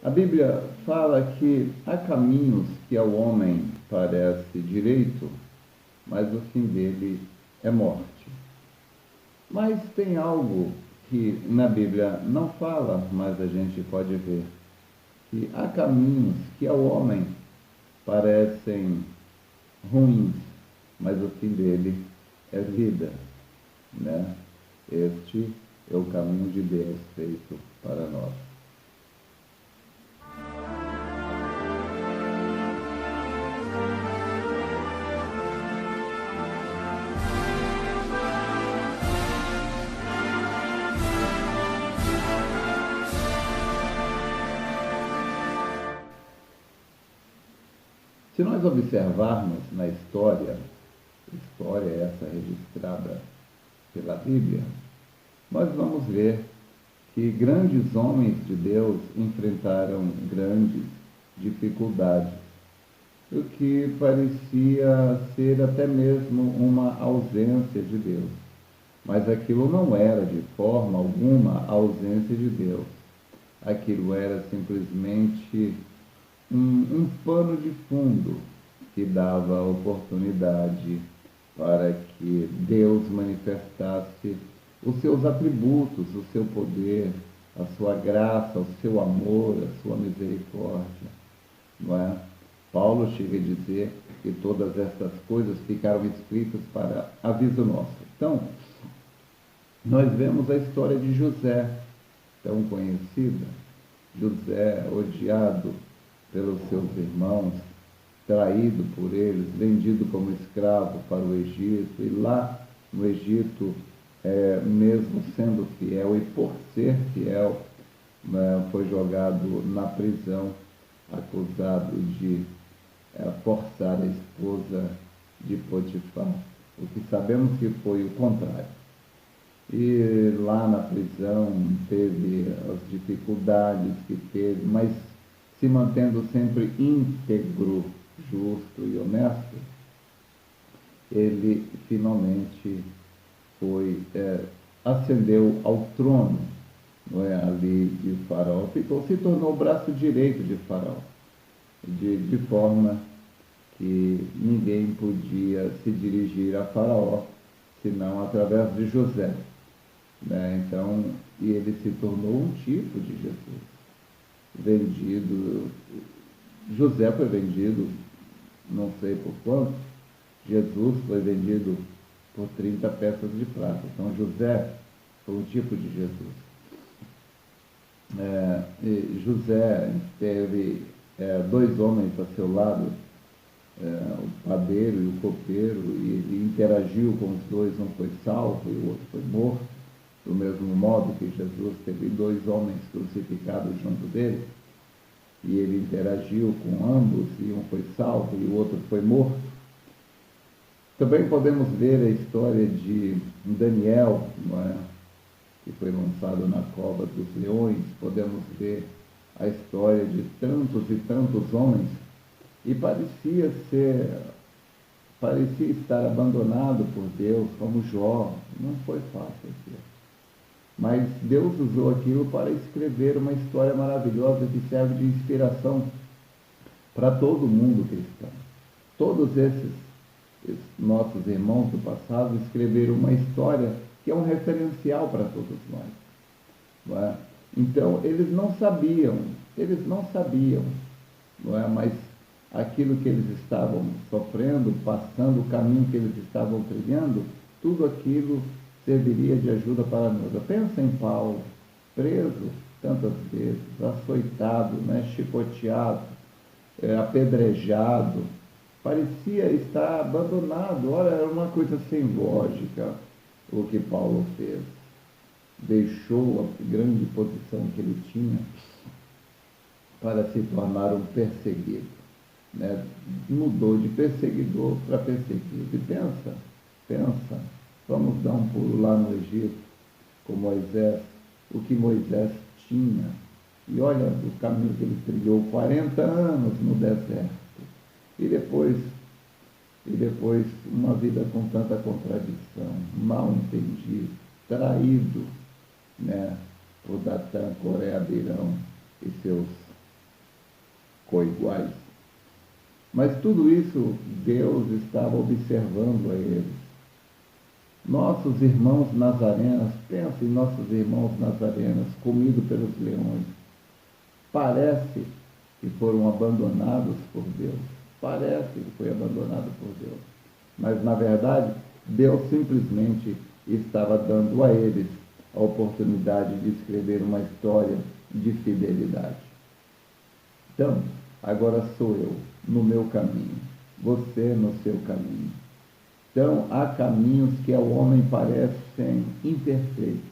A Bíblia fala que há caminhos que ao homem parece direito, mas o fim dele é morte. Mas tem algo que na Bíblia não fala, mas a gente pode ver, que há caminhos que ao homem parecem ruins, mas o fim dele é vida, né? Este é o caminho de Deus feito para nós. Se nós observarmos na história essa registrada pela Bíblia, nós vamos ver que grandes homens de Deus enfrentaram grandes dificuldades, o que parecia ser até mesmo uma ausência de Deus. Mas aquilo não era de forma alguma a ausência de Deus. Aquilo era simplesmente um pano de fundo que dava oportunidade para que Deus manifestasse os seus atributos, o seu poder, a sua graça, o seu amor, a sua misericórdia. Não é? Paulo chega a dizer que todas essas coisas ficaram escritas para aviso nosso. Então, nós vemos a história de José, tão conhecida. José, odiado pelos seus irmãos, traído por eles, vendido como escravo para o Egito, e lá no Egito, mesmo sendo fiel e por ser fiel, foi jogado na prisão, acusado de forçar a esposa de Potifar, o que sabemos que foi o contrário. E lá na prisão teve as dificuldades que teve, mas se mantendo sempre íntegro, justo e honesto, ele finalmente ascendeu ao trono, não é, ali de Faraó, se tornou o braço direito de Faraó, de forma que ninguém podia se dirigir a Faraó, senão através de José. Né? Então, e ele se tornou um tipo de Jesus. José foi vendido, não sei por quanto, Jesus foi vendido por 30 peças de prata. Então, José foi um tipo de Jesus. José teve dois homens a seu lado, o padeiro e o copeiro, e ele interagiu com os dois, um foi salvo e o outro foi morto, do mesmo modo que Jesus teve dois homens crucificados junto dele, e ele interagiu com ambos, e um foi salvo e o outro foi morto. Também podemos ver a história de Daniel, não é? Que foi lançado na cova dos leões. Podemos ver a história de tantos e tantos homens, e parecia estar abandonado por Deus, como Jó. Não foi fácil aquilo. Mas Deus usou aquilo para escrever uma história maravilhosa que serve de inspiração para todo mundo cristão. Todos esses nossos irmãos do passado escreveram uma história que é um referencial para todos nós. Não é? Então, eles não sabiam, não é? Mas aquilo que eles estavam sofrendo, passando, o caminho que eles estavam trilhando, tudo aquilo serviria de ajuda para nós. Pensa em Paulo, preso tantas vezes, açoitado, né, chicoteado, apedrejado, parecia estar abandonado. Ora, era uma coisa sem lógica o que Paulo fez. Deixou a grande posição que ele tinha para se tornar um perseguido. Né? Mudou de perseguidor para perseguido. E pensa, vamos dar um pulo lá no Egito, com Moisés, o que Moisés tinha. E olha o caminho que ele trilhou, 40 anos no deserto. E depois uma vida com tanta contradição, mal entendido, traído, né, por Datã, Coré, Abirão e seus coiguais. Mas tudo isso Deus estava observando a eles. Nossos irmãos nazarenos, pense em nossos irmãos nazarenos comidos pelos leões. Parece que foram abandonados por Deus. Parece que foi abandonado por Deus. Mas, na verdade, Deus simplesmente estava dando a eles a oportunidade de escrever uma história de fidelidade. Então, agora sou eu no meu caminho, você no seu caminho. Então, há caminhos que ao homem parecem imperfeitos,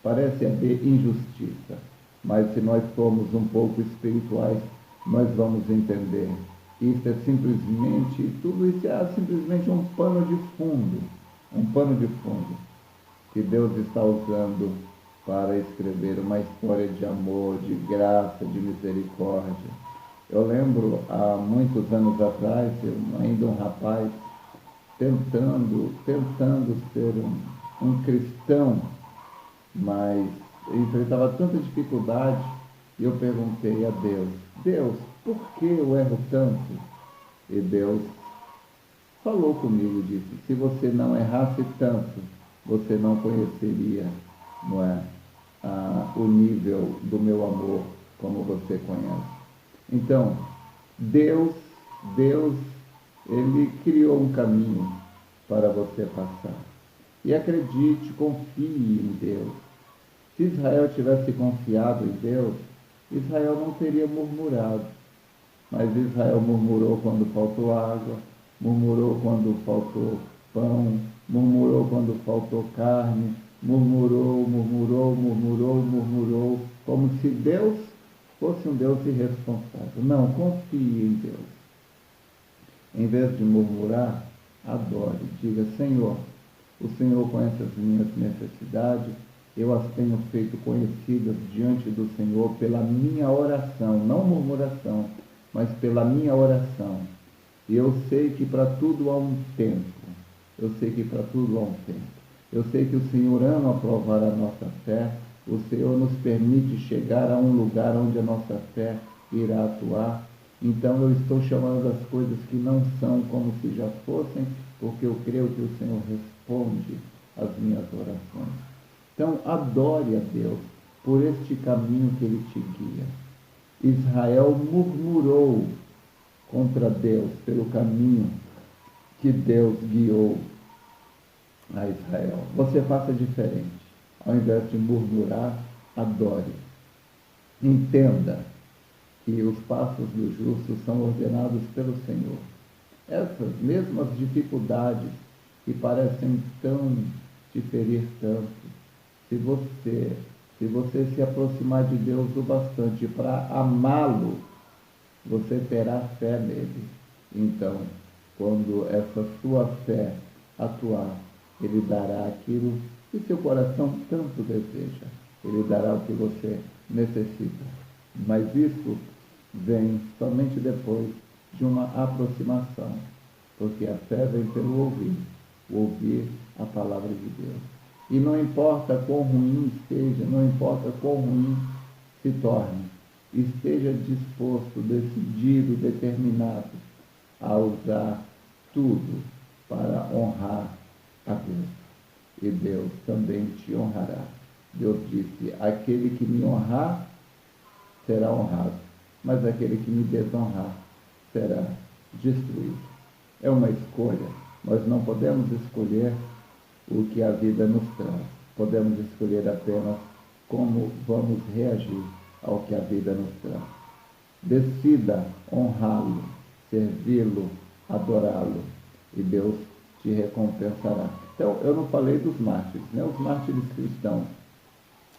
parece haver injustiça, mas se nós formos um pouco espirituais, nós vamos entender. Isso é simplesmente, tudo isso é simplesmente um pano de fundo que Deus está usando para escrever uma história de amor, de graça, de misericórdia. Eu lembro, há muitos anos atrás, eu ainda um rapaz, tentando ser um cristão, mas enfrentava tanta dificuldade, e eu perguntei a Deus, por que eu erro tanto? E Deus falou comigo e disse, se você não errasse tanto, você não conheceria, não é, o nível do meu amor como você conhece. Então, Deus, Ele criou um caminho para você passar. E acredite, confie em Deus. Se Israel tivesse confiado em Deus, Israel não teria murmurado. Mas Israel murmurou quando faltou água, murmurou quando faltou pão, murmurou quando faltou carne, murmurou, como se Deus fosse um Deus irresponsável. Não, confie em Deus. Em vez de murmurar, adore. Diga, Senhor, o Senhor conhece as minhas necessidades, eu as tenho feito conhecidas diante do Senhor pela minha oração, não murmuração, mas pela minha oração. E eu sei que para tudo há um tempo. Eu sei que para tudo há um tempo. Eu sei que o Senhor ama provar a nossa fé. O Senhor nos permite chegar a um lugar onde a nossa fé irá atuar. Então eu estou chamando as coisas que não são como se já fossem, porque eu creio que o Senhor responde às minhas orações. Então adore a Deus por este caminho que Ele te guia. Israel murmurou contra Deus pelo caminho que Deus guiou a Israel. Você faça diferente. Ao invés de murmurar, adore. Entenda que os passos do justo são ordenados pelo Senhor. Essas mesmas dificuldades que parecem te ferir tanto, se você se aproximar de Deus o bastante para amá-lo, você terá fé nele. Então, quando essa sua fé atuar, Ele dará aquilo que seu coração tanto deseja. Ele dará o que você necessita. Mas isso vem somente depois de uma aproximação, porque a fé vem pelo ouvir a palavra de Deus. E não importa quão ruim esteja, não importa quão ruim se torne, esteja disposto, decidido, determinado a usar tudo para honrar a Deus. E Deus também te honrará. Deus disse, aquele que me honrar será honrado, mas aquele que me desonrar será destruído. É uma escolha. Nós não podemos escolher o que a vida nos traz. Podemos escolher apenas como vamos reagir ao que a vida nos traz. Decida honrá-lo, servi-lo, adorá-lo, e Deus te recompensará. Então, eu não falei dos mártires, né? Os mártires cristãos,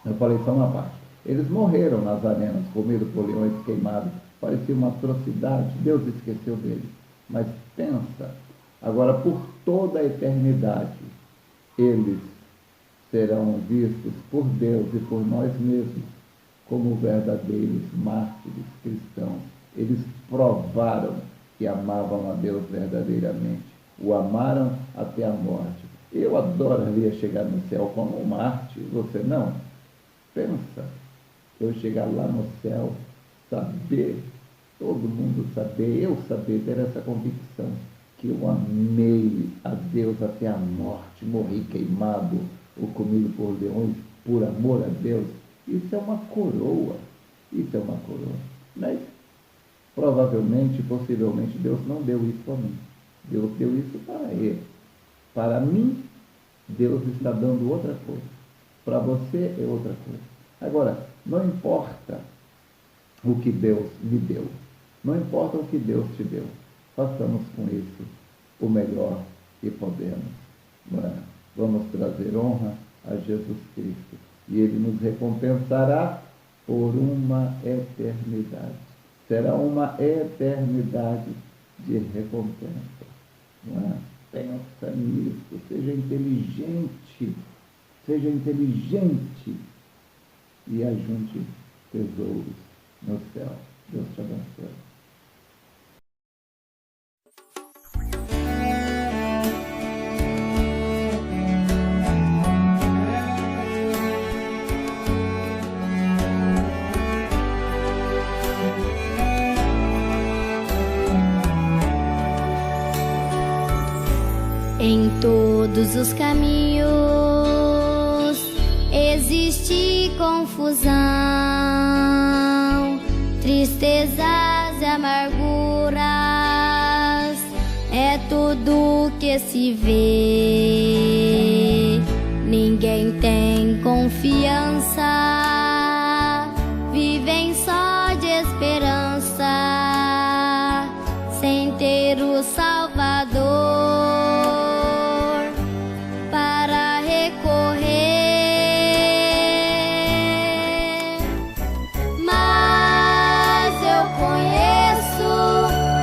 eu falei só uma parte. Eles morreram nas arenas, comidos por leões, queimados. Parecia uma atrocidade, Deus esqueceu deles. Mas pensa, agora por toda a eternidade, eles serão vistos por Deus e por nós mesmos como verdadeiros mártires cristãos. Eles provaram que amavam a Deus verdadeiramente. O amaram até a morte. Eu adoraria chegar no céu como um mártir, você não? Pensa, eu chegar lá no céu, saber todo mundo saber, eu saber, ter essa convicção que eu amei a Deus até a morte, morri queimado ou comido por leões por amor a Deus. Isso é uma coroa, isso é uma coroa. Mas provavelmente, possivelmente, Deus não deu isso para mim. Deus deu isso para ele. Para mim, Deus está dando outra coisa. Para você é outra coisa. Agora, não importa o que Deus me deu. Não importa o que Deus te deu. Façamos com isso o melhor que podemos. Vamos trazer honra a Jesus Cristo. E Ele nos recompensará por uma eternidade. Será uma eternidade de recompensa. Pensa nisso, seja inteligente e ajunte tesouros no céu. Deus te abençoe. Em todos os caminhos existe confusão, tristezas e amarguras, é tudo que se vê. Ninguém tem confiança, vivem só de esperança, sem ter o Salvador para recorrer. Mas eu conheço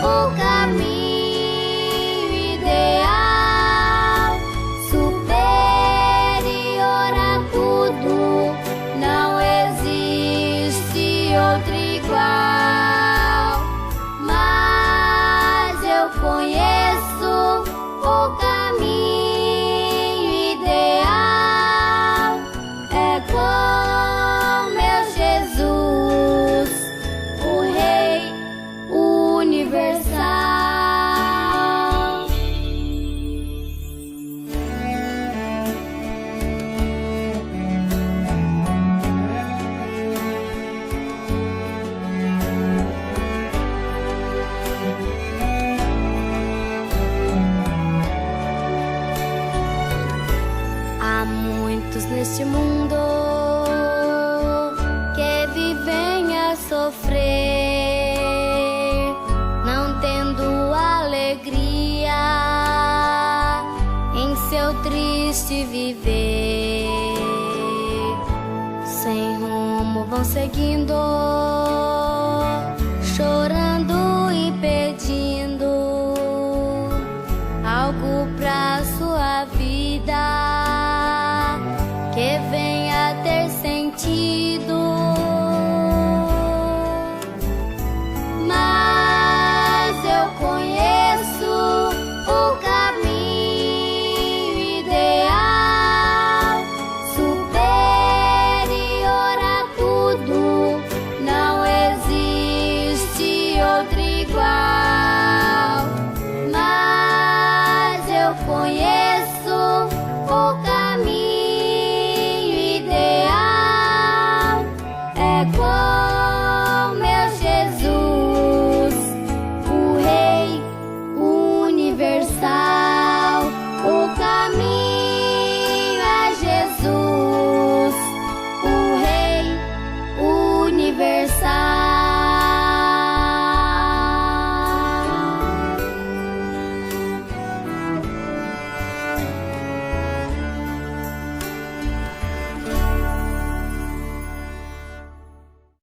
o caminho ideal, superior a tudo, não existe outro igual. Mas eu conheço o caminho ideal, é com meu Jesus, o Rei universal. Há muitos neste mundo que vivem a sofrer, não tendo alegria em seu triste viver. Sem rumo vão seguindo, chorando e pedindo algo pra sua vida que venha ter sentido. Mas eu conheço o caminho ideal, superior a tudo, não existe outro igual. Mas eu conheço o caminho ideal, é com meu Jesus, o Rei universal. O caminho é Jesus, o Rei universal.